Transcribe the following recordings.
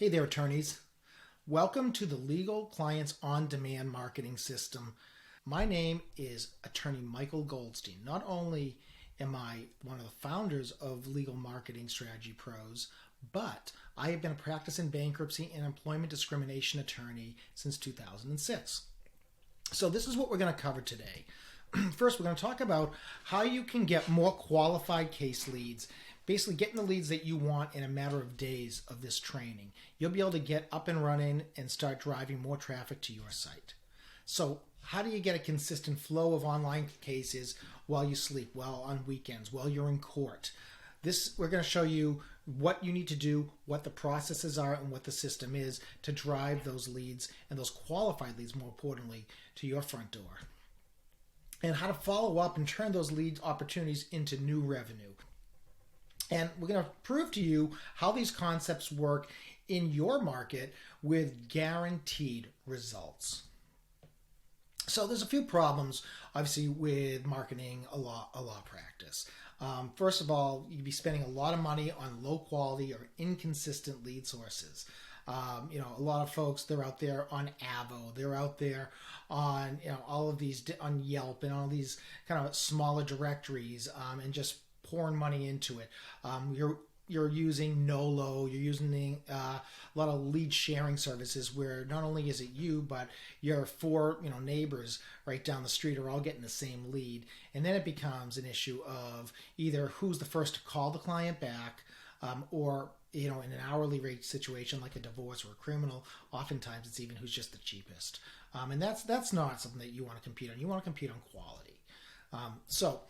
Hey there, attorneys. Welcome to the Legal Clients on Demand Marketing System. My name is Attorney Michael Goldstein. Not only am I one of the founders of Legal Marketing Strategy Pros, but I have been a practicing bankruptcy and employment discrimination attorney since 2006. So this is what we're going to cover today. First, we're going to talk about how you can get more qualified case leads, basically getting the leads that you want in a matter of days of this training. You'll be able to get up and running and start driving more traffic to your site. So how do you get a consistent flow of online cases while you sleep, while on weekends, while you're in court? We're going to show you what you need to do, what the processes are, and what the system is to drive those leads and those qualified leads, more importantly, to your front door. And how to follow up and turn those lead opportunities into new revenue. And we're going to prove to you how these concepts work in your market with guaranteed results. So there's a few problems, obviously, with marketing a law practice. First of all, you'd be spending a lot of money on low quality or inconsistent lead sources. A lot of folks, they're out there on Avo, they're out there on all of these on Yelp and all these kind of smaller directories, and just pouring money into it. You're using Nolo, you're using a lot of lead sharing services where not only is it you, but your four neighbors right down the street are all getting the same lead. And then it becomes an issue of either who's the first to call the client back, or in an hourly rate situation like a divorce or a criminal, oftentimes it's even who's just the cheapest. And that's not something that you want to compete on. You want to compete on quality. So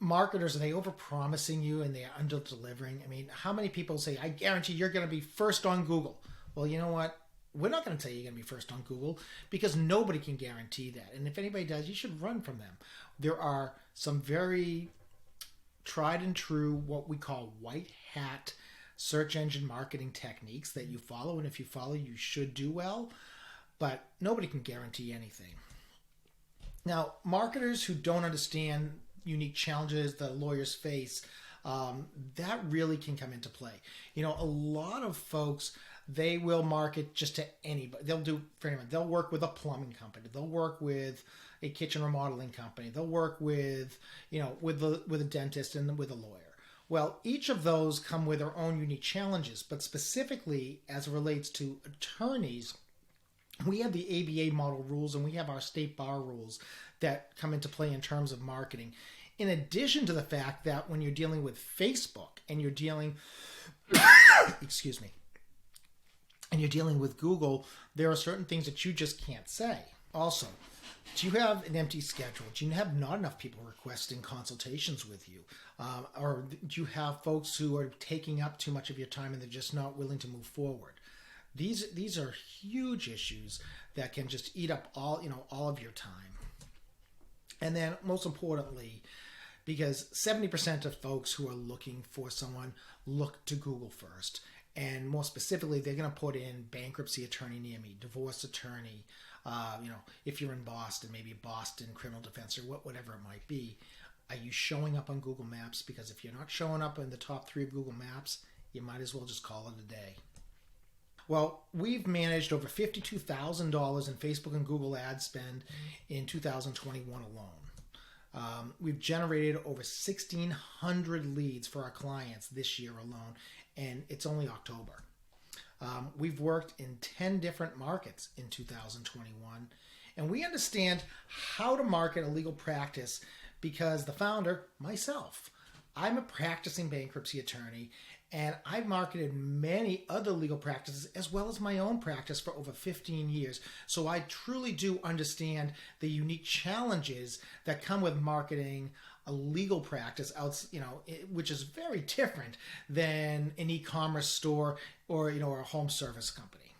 marketers, are they over-promising you and they're under-delivering? I mean, how many people say, I guarantee you're going to be first on Google? Well, you know what? We're not going to tell you you're going to be first on Google because nobody can guarantee that. And if anybody does, you should run from them. There are some very tried and true, what we call white hat search engine marketing techniques that you follow. And if you follow, you should do well. But nobody can guarantee anything. Now, marketers who don't understand unique challenges that lawyers face, that really can come into play. A lot of folks, they will market just to anybody. They'll do for anyone. They'll work with a plumbing company. They'll work with a kitchen remodeling company. They'll work with with a dentist and with a lawyer. Well, each of those come with their own unique challenges, but specifically as it relates to attorneys, we have the ABA model rules and we have our state bar rules that come into play in terms of marketing. In addition to the fact that when you're dealing with Facebook and you're dealing, excuse me, and you're dealing with Google, there are certain things that you just can't say. Also, do you have an empty schedule? Do you have not enough people requesting consultations with you? Or do you have folks who are taking up too much of your time and they're just not willing to move forward? These are huge issues that can just eat up all of your time. And then most importantly, because 70% of folks who are looking for someone look to Google first. And more specifically, they're going to put in bankruptcy attorney near me, divorce attorney, if you're in Boston, maybe Boston criminal defense or whatever it might be. Are you showing up on Google Maps? Because if you're not showing up in the top 3 of Google Maps, you might as well just call it a day. Well, we've managed over $52,000 in Facebook and Google ad spend in 2021 alone. We've generated over 1,600 leads for our clients this year alone, and it's only October. We've worked in 10 different markets in 2021, and we understand how to market a legal practice because the founder, myself, I'm a practicing bankruptcy attorney, and I've marketed many other legal practices as well as my own practice for over 15 years. So I truly do understand the unique challenges that come with marketing a legal practice, which is very different than an e-commerce store or a home service company.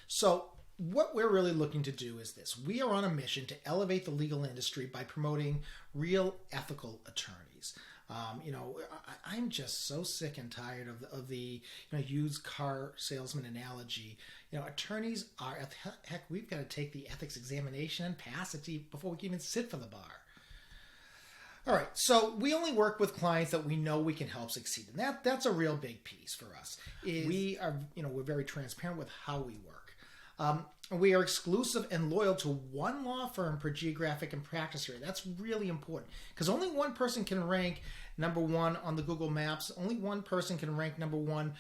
So what we're really looking to do is this. We are on a mission to elevate the legal industry by promoting real ethical attorneys. I'm just so sick and tired of the used car salesman analogy. Attorneys are, heck, we've got to take the ethics examination and pass it before we can even sit for the bar. All right, so we only work with clients that we know we can help succeed, and that's a real big piece for us. We are, we're very transparent with how we work. We are exclusive and loyal to one law firm per geographic and practice area. That's really important because only one person can rank number one on the Google Maps. Only one person can rank number one,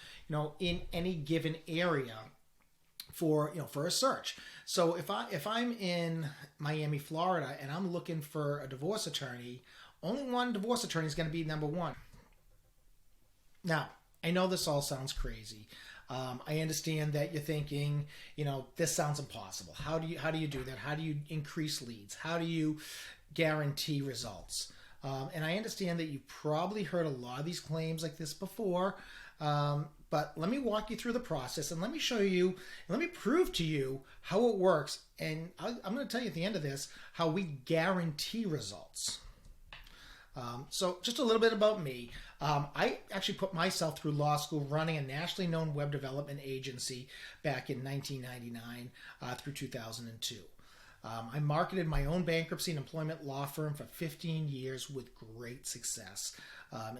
in any given area for a search. So if I'm in Miami, Florida, and I'm looking for a divorce attorney, only one divorce attorney is going to be number one. Now, I know this all sounds crazy. I understand that you're thinking, this sounds impossible. How do you do that? How do you increase leads? How do you guarantee results? And I understand that you probably heard a lot of these claims like this before. But let me walk you through the process and let me show you, and let me prove to you how it works. And I'm going to tell you at the end of this how we guarantee results. So just a little bit about me. I actually put myself through law school running a nationally known web development agency back in 1999 through 2002. I marketed my own bankruptcy and employment law firm for 15 years with great success.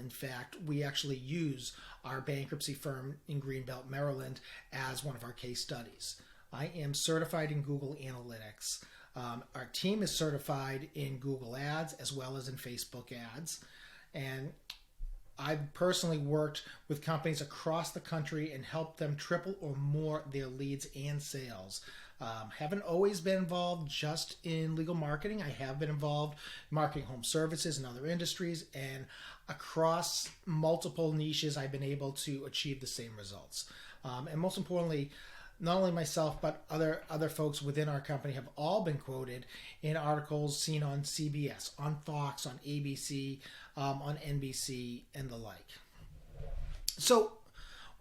In fact, we actually use our bankruptcy firm in Greenbelt, Maryland as one of our case studies. I am certified in Google Analytics. Our team is certified in Google Ads as well as in Facebook Ads. And I've personally worked with companies across the country and helped them triple or more their leads and sales. Haven't always been involved just in legal marketing. I have been involved marketing home services and other industries, and across multiple niches, I've been able to achieve the same results. And most importantly, not only myself, but other folks within our company have all been quoted in articles seen on CBS, on Fox, on ABC, on NBC, and the like. So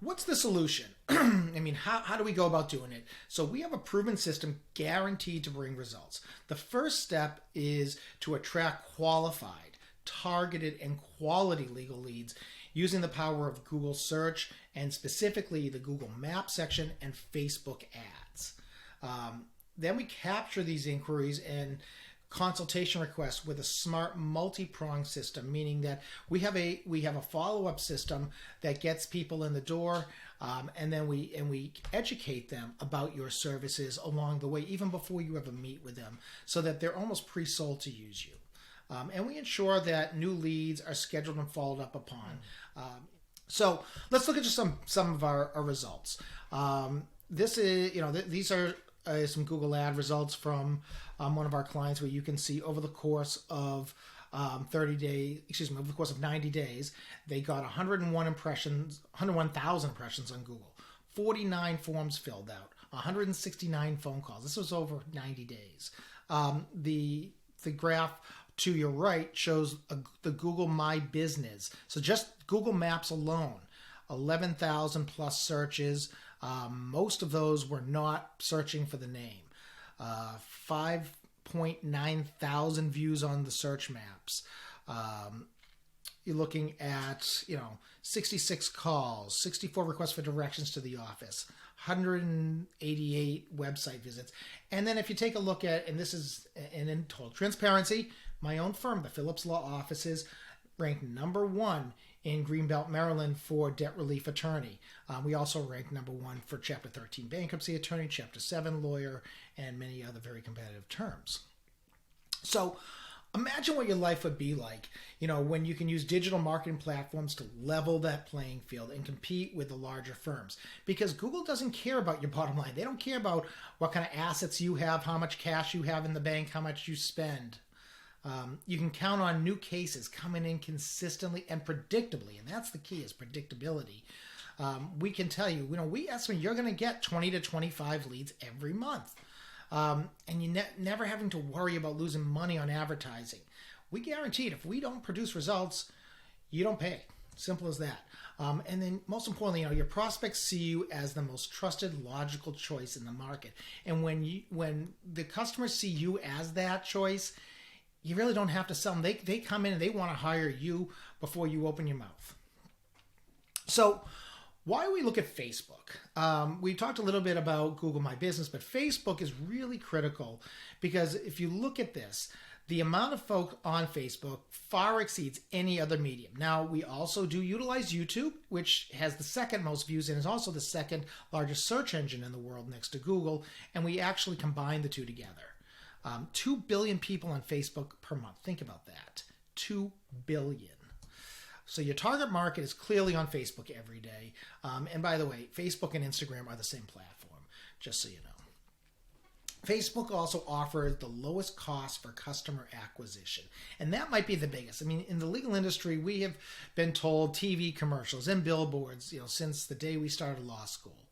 what's the solution? I mean, how do we go about doing it? So we have a proven system guaranteed to bring results. The first step is to attract qualified, targeted, and quality legal leads using the power of Google search and specifically the Google Maps section and Facebook ads. Then we capture these inquiries and consultation requests with a smart multi-pronged system, meaning that we have a follow-up system that gets people in the door, and then we educate them about your services along the way, even before you ever meet with them, so that they're almost pre-sold to use you. And we ensure that new leads are scheduled and followed up upon. So let's look at just some of our results. This is, these are some Google ad results from one of our clients, where you can see over the course of 90 days, they got 101,000 impressions on Google, 49 forms filled out, 169 phone calls. This was over 90 days. The graph to your right shows the Google My Business. So just Google Maps alone, 11,000 plus searches. Most of those were not searching for the name. 5.9 thousand views on the search maps. You're looking at, 66 calls, 64 requests for directions to the office, 188 website visits. And then if you take a look at, and this is in total transparency, my own firm, the Phillips Law Offices, ranked number one in Greenbelt, Maryland for debt relief attorney. We also ranked number one for Chapter 13 bankruptcy attorney, Chapter 7 lawyer, and many other very competitive terms. So imagine what your life would be like, when you can use digital marketing platforms to level that playing field and compete with the larger firms. Because Google doesn't care about your bottom line. They don't care about what kind of assets you have, how much cash you have in the bank, how much you spend. You can count on new cases coming in consistently and predictably, and that's the key, is predictability. We can tell you, we estimate you're going to get 20 to 25 leads every month. And you're never having to worry about losing money on advertising. We guarantee it. If we don't produce results, you don't pay. Simple as that. And then most importantly, your prospects see you as the most trusted, logical choice in the market. And when the customers see you as that choice, you really don't have to sell them. They come in and they want to hire you before you open your mouth. So why do we look at Facebook? We talked a little bit about Google My Business, but Facebook is really critical because if you look at this, The amount of folks on Facebook far exceeds any other medium. Now, we also do utilize YouTube, which has the second most views and is also the second largest search engine in the world next to Google, and we actually combine the two together. 2 billion people on Facebook per month. Think about that. 2 billion. So your target market is clearly on Facebook every day. And by the way, Facebook and Instagram are the same platform, just so you know. Facebook also offers the lowest cost for customer acquisition. And that might be the biggest. I mean, in the legal industry, we have been told TV commercials and billboards, since the day we started law school.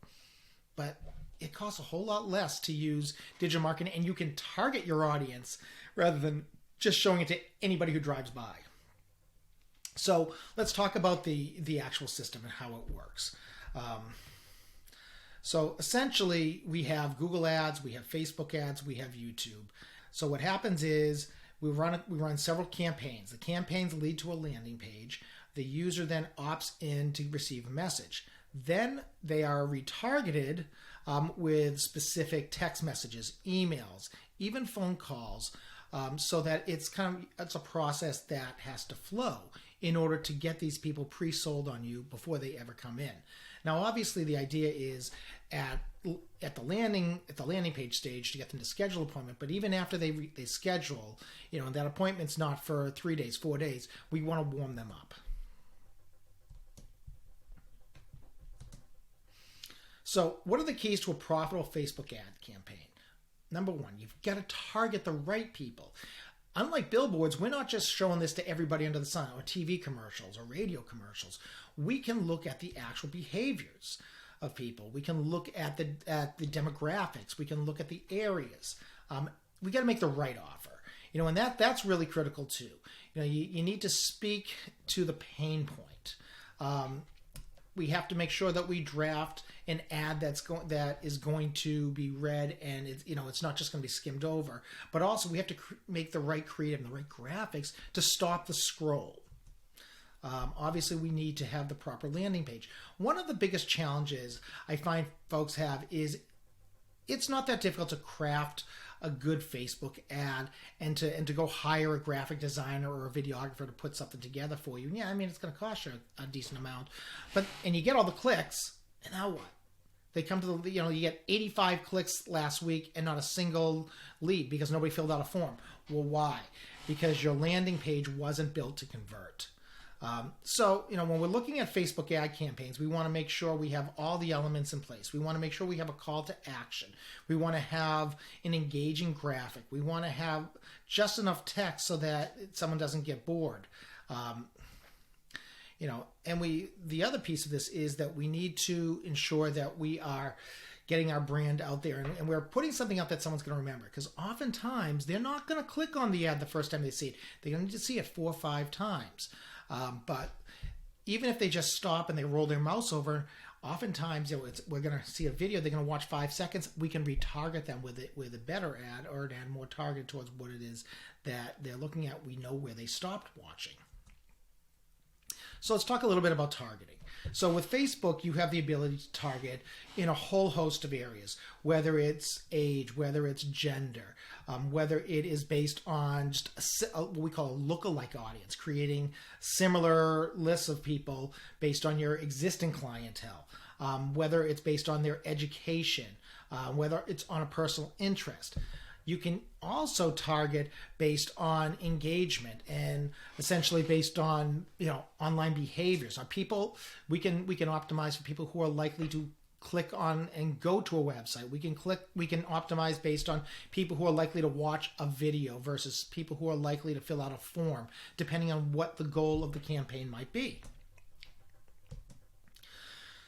But it costs a whole lot less to use digital marketing, and you can target your audience rather than just showing it to anybody who drives by. So let's talk about the actual system and how it works. So essentially, we have Google ads, we have Facebook ads, we have YouTube. So what happens is we run several campaigns. The campaigns lead to a landing page. The user then opts in to receive a message. Then they are retargeted with specific text messages, emails, even phone calls, so that it's a process that has to flow in order to get these people pre-sold on you before they ever come in. Now, obviously, the idea is at the landing page stage to get them to schedule an appointment. But even after they schedule, and that appointment's not for 3 days, 4 days, we want to warm them up. So, what are the keys to a profitable Facebook ad campaign? Number one, you've got to target the right people. Unlike billboards, we're not just showing this to everybody under the sun, or TV commercials or radio commercials. We can look at the actual behaviors of people. We can look at the demographics. We can look at the areas. We got to make the right offer. And that's really critical too. You need to speak to the pain point. We have to make sure that we draft an ad that is going to be read, and it's not just going to be skimmed over. But also, we have to make the right creative and the right graphics to stop the scroll. Obviously, we need to have the proper landing page. One of the biggest challenges I find folks have is it's not that difficult to craft a good Facebook ad and to go hire a graphic designer or a videographer to put something together for you. Yeah, I mean, it's going to cost you a decent amount, and you get all the clicks, and now what? They come to you get 85 clicks last week and not a single lead because nobody filled out a form. Well, why? Because your landing page wasn't built to convert. So, when we're looking at Facebook ad campaigns, we want to make sure we have all the elements in place. We want to make sure we have a call to action. We want to have an engaging graphic. We want to have just enough text so that someone doesn't get bored. And the other piece of this is that we need to ensure that we are getting our brand out there, and we're putting something out that someone's going to remember, because oftentimes they're not going to click on the ad the first time they see it. They're going to need to see it 4 or 5 times. But even if they just stop and they roll their mouse over, oftentimes we're going to see a video, they're going to watch 5 seconds. We can retarget them with a better ad, or an ad more targeted towards what it is that they're looking at. We know where they stopped watching. So let's talk a little bit about targeting. So with Facebook, you have the ability to target in a whole host of areas, whether it's age, whether it's gender, whether it is based on just what we call a lookalike audience, creating similar lists of people based on your existing clientele, whether it's based on their education, whether it's on a personal interest. You can also target based on engagement and essentially based on online behaviors. We can optimize for people who are likely to click on and go to a website. We can optimize based on people who are likely to watch a video versus people who are likely to fill out a form, depending on what the goal of the campaign might be.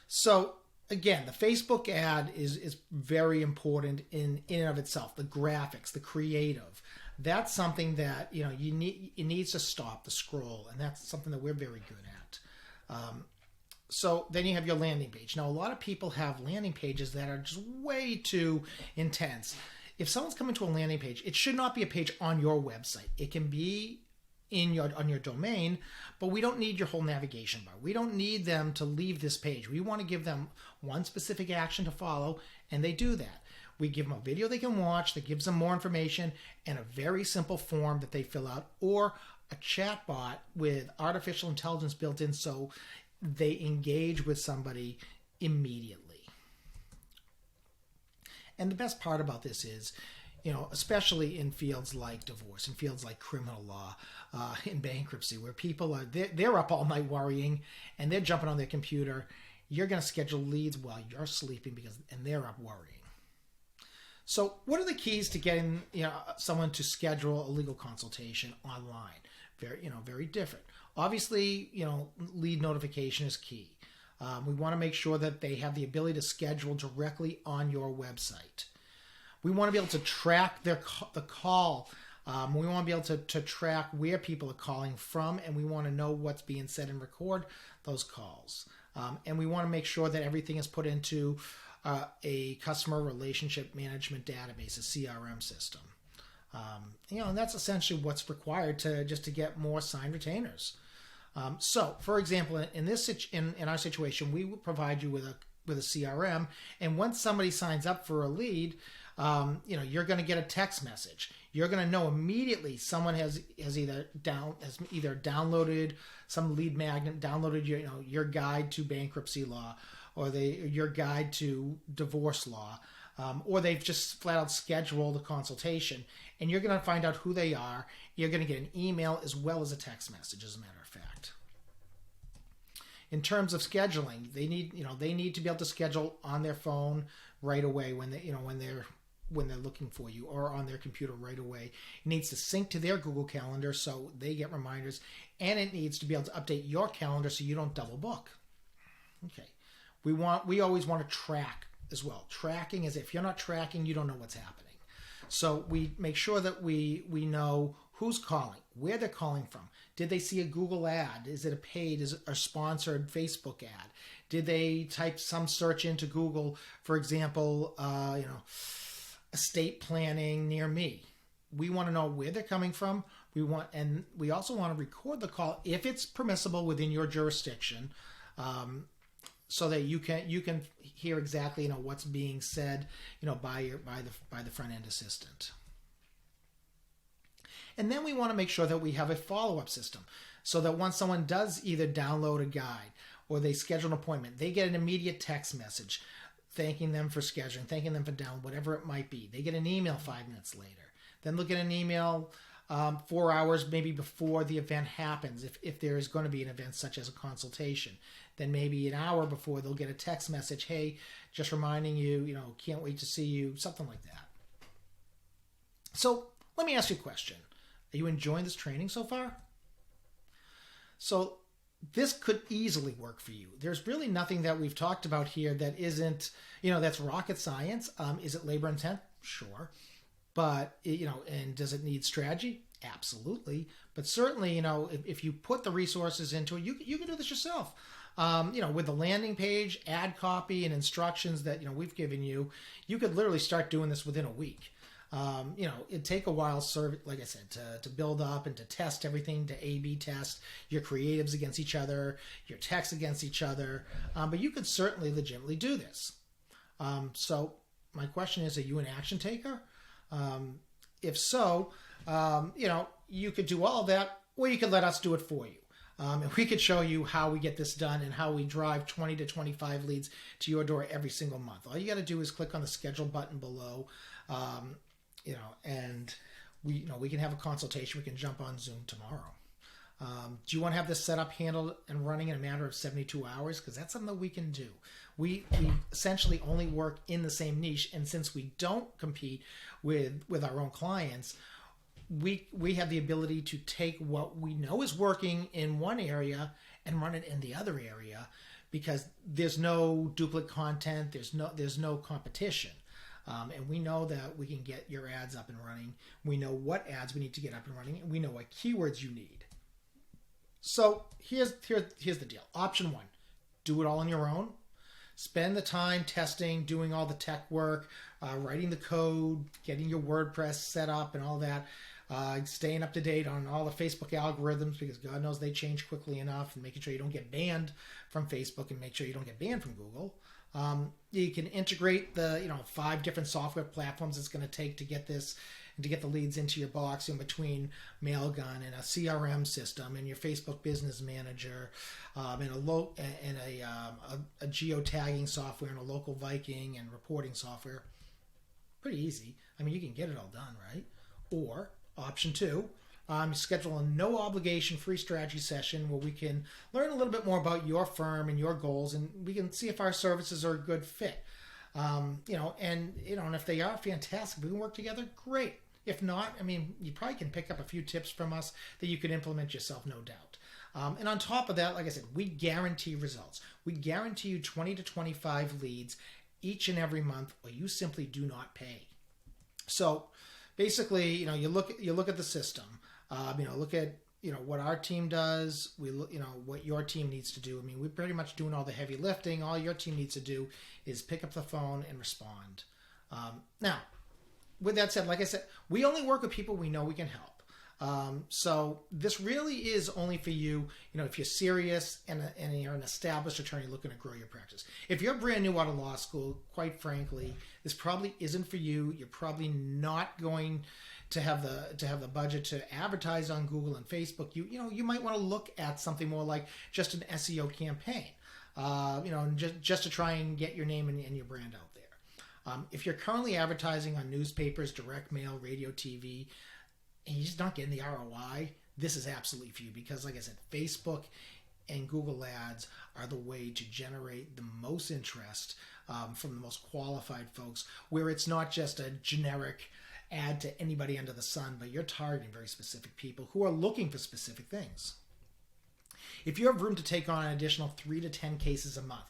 So again, the Facebook ad is very important in and of itself. The graphics, the creative, that's something that it needs to stop the scroll, and that's something that we're very good at. So then you have your landing page. Now, a lot of people have landing pages that are just way too intense. If someone's coming to a landing page, it should not be a page on your website. It can be on your domain, but we don't need your whole navigation bar. We don't need them to leave this page. We want to give them one specific action to follow, and they do that. We give them a video they can watch that gives them more information and a very simple form that they fill out, or a chatbot with artificial intelligence built in so they engage with somebody immediately. And the best part about this is, especially in fields like divorce, in fields like criminal law, in bankruptcy, where people are, they're up all night worrying and they're jumping on their computer. You're going to schedule leads while you're sleeping and they're up worrying. So what are the keys to getting someone to schedule a legal consultation online? Very different. Obviously, lead notification is key. We want to make sure that they have the ability to schedule directly on your website. We want to be able to track the call. We want to be able to track where people are calling from, and we want to know what's being said and record those calls. And we want to make sure that everything is put into a customer relationship management database, a CRM system. And that's essentially what's required to get more signed retainers. So, for example, in our situation, we will provide you with a CRM, and once somebody signs up for a lead, you're going to get a text message. You're going to know immediately someone has either downloaded some lead magnet, downloaded your guide to bankruptcy law, or your guide to divorce law, or they've just flat out scheduled a consultation, and you're going to find out who they are. You're going to get an email as well as a text message, as a matter of fact. In terms of scheduling, they need to be able to schedule on their phone right away when they're looking for you, or on their computer right away. It needs to sync to their Google Calendar so they get reminders, and it needs to be able to update your calendar so you don't double book. Okay. We always want to track as well. Tracking is, if you're not tracking, you don't know what's happening. So we make sure that we know who's calling, where they're calling from. Did they see a Google ad? Is it a paid, is it a sponsored Facebook ad? Did they type some search into Google, for example, estate planning near me? We want to know where they're coming from. And we also want to record the call if it's permissible within your jurisdiction, so that you can hear exactly what's being said by the front end assistant. And then we want to make sure that we have a follow-up system, so that once someone does either download a guide or they schedule an appointment, they get an immediate text message thanking them for scheduling, thanking them for downloading, whatever it might be. They get an email 5 minutes later. Then they'll get an email 4 hours maybe before the event happens, if there is going to be an event such as a consultation. Then maybe an hour before, they'll get a text message, hey, just reminding you, can't wait to see you, something like that. So let me ask you a question. Are you enjoying this training so far? So this could easily work for you. There's really nothing that we've talked about here that isn't, that's rocket science. Is it labor intensive? Sure. But, and does it need strategy? Absolutely. But certainly, if you put the resources into it, you can do this yourself. With the landing page, ad copy, and instructions that, we've given you, you could literally start doing this within a week. It'd take a while, like I said, to build up and to test everything, to A/B test your creatives against each other, your texts against each other. But you could certainly legitimately do this. So my question is, are you an action taker? If so, you could do all of that, or you could let us do it for you. And we could show you how we get this done and how we drive 20 to 25 leads to your door every single month. All you got to do is click on the schedule button below, and we can have a consultation. We can jump on Zoom tomorrow. Do you want to have this set up, handled, and running in a matter of 72 hours? Because that's something that we can do. We essentially only work in the same niche, and since we don't compete with our own clients, we have the ability to take what we know is working in one area and run it in the other area, because there's no duplicate content, there's no competition. And we know that we can get your ads up and running. We know what ads we need to get up and running, and we know what keywords you need. So here's the deal. Option one, do it all on your own. Spend the time testing, doing all the tech work, writing the code, getting your WordPress set up and all that, staying up to date on all the Facebook algorithms, because God knows they change quickly enough, and making sure you don't get banned from Facebook and make sure you don't get banned from Google. You can integrate the 5 different software platforms it's going to take to get this and to get the leads into your box in between Mailgun and a CRM system and your Facebook Business Manager, and a geotagging software and a local Viking and reporting software. Pretty easy. I mean, you can get it all done, right? Or option 2, schedule a no obligation free strategy session where we can learn a little bit more about your firm and your goals, and we can see if our services are a good fit. And if they are, fantastic. We can work together, great. If not, I mean, you probably can pick up a few tips from us that you can implement yourself, no doubt. And on top of that, like I said, we guarantee results. We guarantee you 20 to 25 leads each and every month, or you simply do not pay. So basically, you look at the system. Look at what our team does. We look, what your team needs to do. I mean, we're pretty much doing all the heavy lifting. All your team needs to do is pick up the phone and respond. Now, with that said, like I said, we only work with people we know we can help. So this really is only for you, if you're serious and you're an established attorney looking to grow your practice. If you're brand new out of law school, quite frankly, this probably isn't for you. You're probably not going to have the budget to advertise on Google and Facebook. You might want to look at something more like just an SEO campaign, just to try and get your name and your brand out there. If you're currently advertising on newspapers, direct mail, radio, TV, and you're just not getting the ROI, this is absolutely for you because, like I said, Facebook and Google Ads are the way to generate the most interest from the most qualified folks, where it's not just a generic ad to anybody under the sun, but you're targeting very specific people who are looking for specific things. If you have room to take on an additional 3 to 10 cases a month,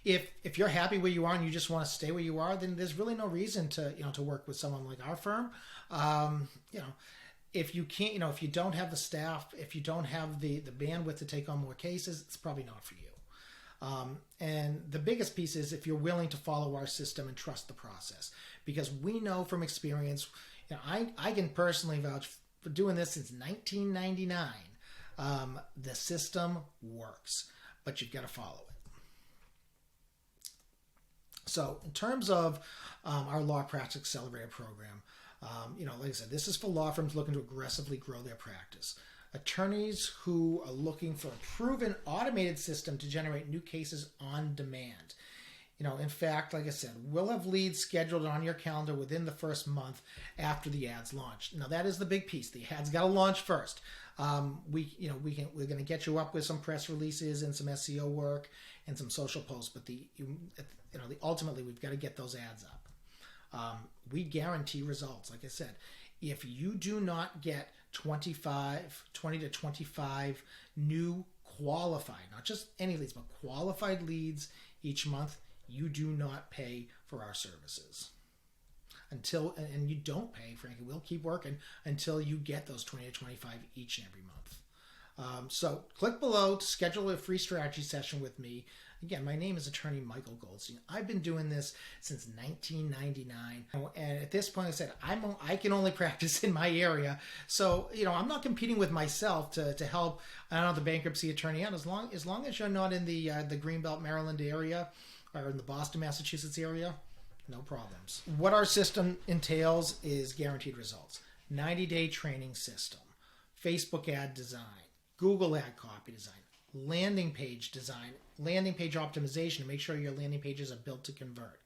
if you're happy where you are and you just want to stay where you are, then there's really no reason to work with someone like our firm. If you can't, if you don't have the staff, if you don't have the bandwidth to take on more cases, it's probably not for you. And the biggest piece is if you're willing to follow our system and trust the process, because we know from experience, I can personally vouch for doing this since 1999. The system works, but you've got to follow it. So in terms of our Law Practice Accelerator program, like I said, this is for law firms looking to aggressively grow their practice. Attorneys who are looking for a proven automated system to generate new cases on demand. In fact, like I said, we'll have leads scheduled on your calendar within the first month after the ads launch. Now that is the big piece. The ads got to launch first. We're going to get you up with some press releases and some SEO work and some social posts, but ultimately we've got to get those ads up. We guarantee results. Like I said, if you do not get 20 to 25 new qualified, not just any leads, but qualified leads each month, you do not pay for our services. And you don't pay, frankly. We'll keep working until you get those 20 to 25 each and every month. So click below to schedule a free strategy session with me. Again, my name is Attorney Michael Goldstein. I've been doing this since 1999. And at this point, I said, I can only practice in my area. So, I'm not competing with myself to help, the bankruptcy attorney out. As long as you're not in the Greenbelt, Maryland area or in the Boston, Massachusetts area, no problems. What our system entails is guaranteed results. 90-day training system, Facebook ad design, Google ad copy design, landing page design, landing page optimization to make sure your landing pages are built to convert,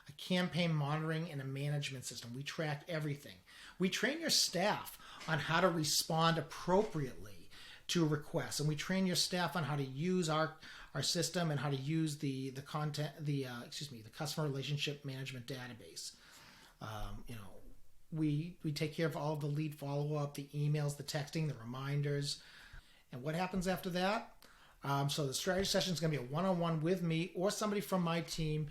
a campaign monitoring and a management system. We track everything. We train your staff on how to respond appropriately to requests, and we train your staff on how to use our system and how to use the customer relationship management database. We take care of all of the lead follow-up, the emails, the texting, the reminders. And what happens after that? So the strategy session is going to be a one-on-one with me or somebody from my team,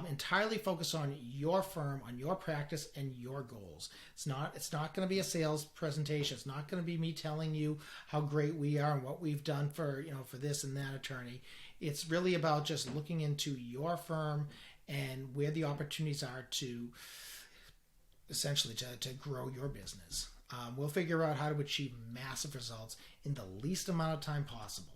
entirely focused on your firm, on your practice, and your goals. It's not going to be a sales presentation. It's not going to be me telling you how great we are and what we've done for this and that attorney. It's really about just looking into your firm and where the opportunities are to essentially to grow your business. We'll figure out how to achieve massive results in the least amount of time possible.